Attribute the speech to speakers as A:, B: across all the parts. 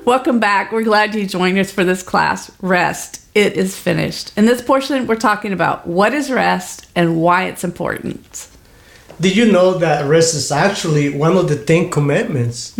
A: Welcome back. We're glad you joined us for this class, Rest. It is finished. In this portion, we're talking about what is rest and why it's important.
B: Did you know that rest is actually one of the 10 commandments?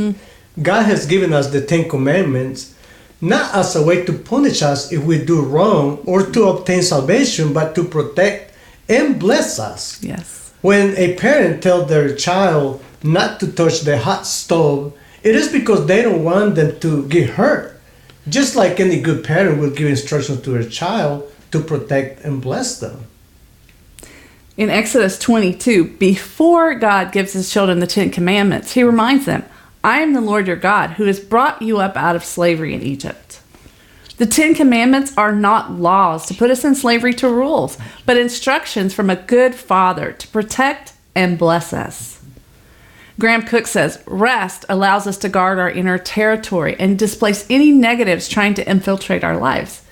B: God has given us the 10 commandments not as a way to punish us if we do wrong or to obtain salvation, but to protect and bless us.
A: Yes.
B: When a parent tells their child not to touch the hot stove, it is because they don't want them to get hurt. Just like any good parent will give instructions to their child to protect and bless them.
A: In Exodus 22, before God gives his children the 10 commandments, he reminds them, I am the Lord your God who has brought you up out of slavery in Egypt. The 10 commandments are not laws to put us in slavery to rules, but instructions from a good father to protect and bless us. Graham Cook says, rest allows us to guard our inner territory and displace any negatives trying to infiltrate our lives.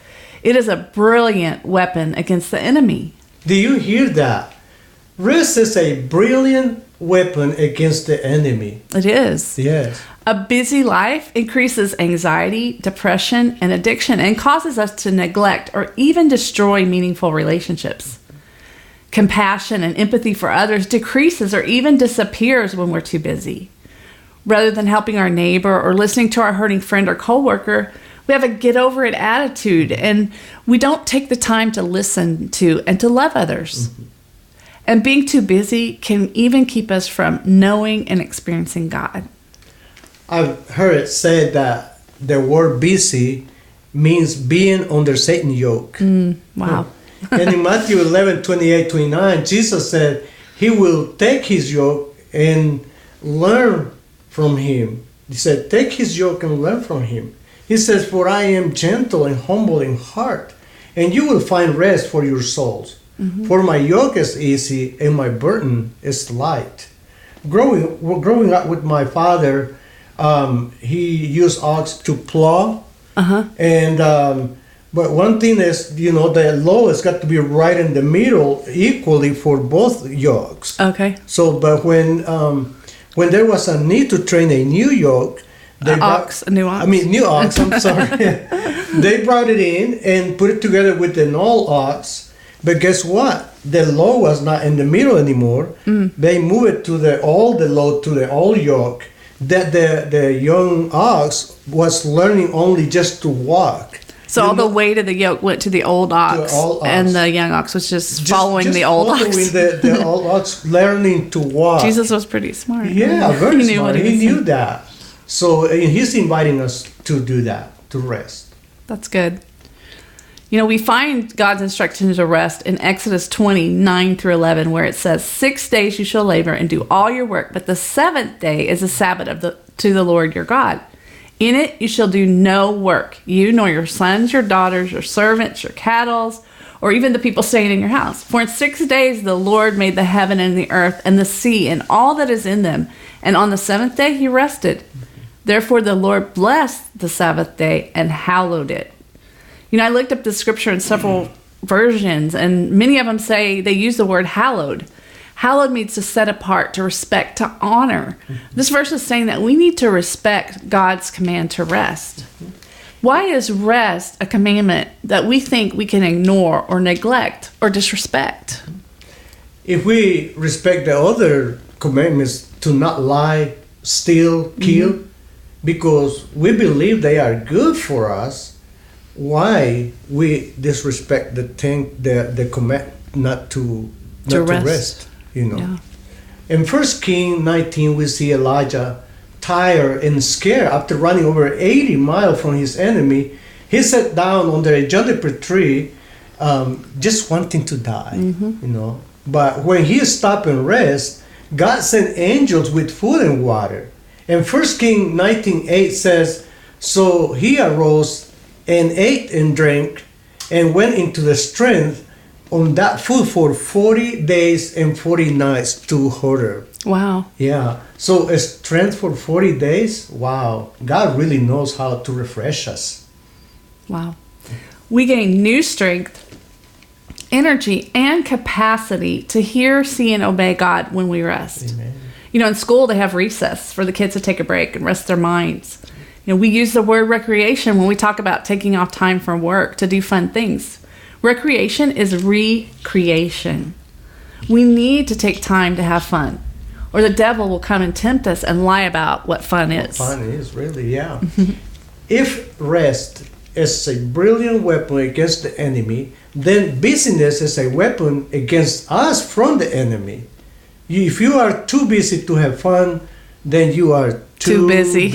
A: It is a brilliant weapon against the enemy.
B: Do you hear that? Rest is a brilliant weapon against the enemy.
A: It is.
B: Yes.
A: A busy life increases anxiety, depression, and addiction and causes us to neglect or even destroy meaningful relationships. Compassion and empathy for others decreases or even disappears when we're too busy. Rather than helping our neighbor or listening to our hurting friend or coworker, we have a get-over-it attitude, and we don't take the time to listen to and to love others. Mm-hmm. And being too busy can even keep us from knowing and experiencing God.
B: I've heard it said that the word busy means being under Satan's yoke.
A: Wow.
B: And in Matthew 11:28-29, Jesus said he will take his yoke and learn from him. He said, take his yoke and learn from him. He says, for I am gentle and humble in heart, and you will find rest for your souls. Mm-hmm. For my yoke is easy and my burden is light. Growing up with my father, he used ox to plow. And but one thing is, the law has got to be right in the middle equally for both yokes.
A: Okay.
B: So, but when there was a need to train a new yoke,
A: new ox.
B: I'm sorry. They brought it in and put it together with an old ox. But guess what? The law was not in the middle anymore. They moved it to the old yoke. That the young ox was learning only just to walk.
A: So all the weight of the yoke went to the old ox, and the young ox was just following the old ox.
B: The old ox, learning to walk.
A: Jesus was pretty smart.
B: Yeah, very
A: he
B: smart. He knew that. So he's inviting us to do that, to rest.
A: That's good. We find God's instructions to rest in Exodus 20:9-11, where it says, 6 days you shall labor and do all your work, but the seventh day is a Sabbath to the Lord your God. In it you shall do no work, you nor your sons, your daughters, your servants, your cattle, or even the people staying in your house. For in 6 days the Lord made the heaven and the earth and the sea and all that is in them, and on the seventh day he rested. Therefore the Lord blessed the Sabbath day and hallowed it. I looked up the scripture in several versions, and many of them say they use the word hallowed. Hallowed means to set apart, to respect, to honor. This verse is saying that we need to respect God's command to rest. Why is rest a commandment that we think we can ignore or neglect or disrespect?
B: If we respect the other commandments to not lie, steal, kill, because we believe they are good for us, why we disrespect the command not to rest?
A: Yeah.
B: In 1 Kings 19, we see Elijah tired and scared after running over 80 miles from his enemy. He sat down under a juniper tree, just wanting to die. But when he stopped and rest, God sent angels with food and water. And 1 Kings 19:8 says, so he arose and ate and drank and went into the strength on that food for 40 days and 40 nights to Horeb.
A: Wow.
B: Yeah. So a strength for 40 days? Wow. God really knows how to refresh us.
A: Wow. We gain new strength, energy, and capacity to hear, see, and obey God when we rest.
B: Amen.
A: In school they have recess for the kids to take a break and rest their minds. We use the word recreation when we talk about taking off time from work to do fun things. Recreation is recreation. We need to take time to have fun, or the devil will come and tempt us and lie about what fun is.
B: Fun is, really, yeah. If rest is a brilliant weapon against the enemy, then busyness is a weapon against us from the enemy. If you are too busy to have fun, then you are too
A: busy.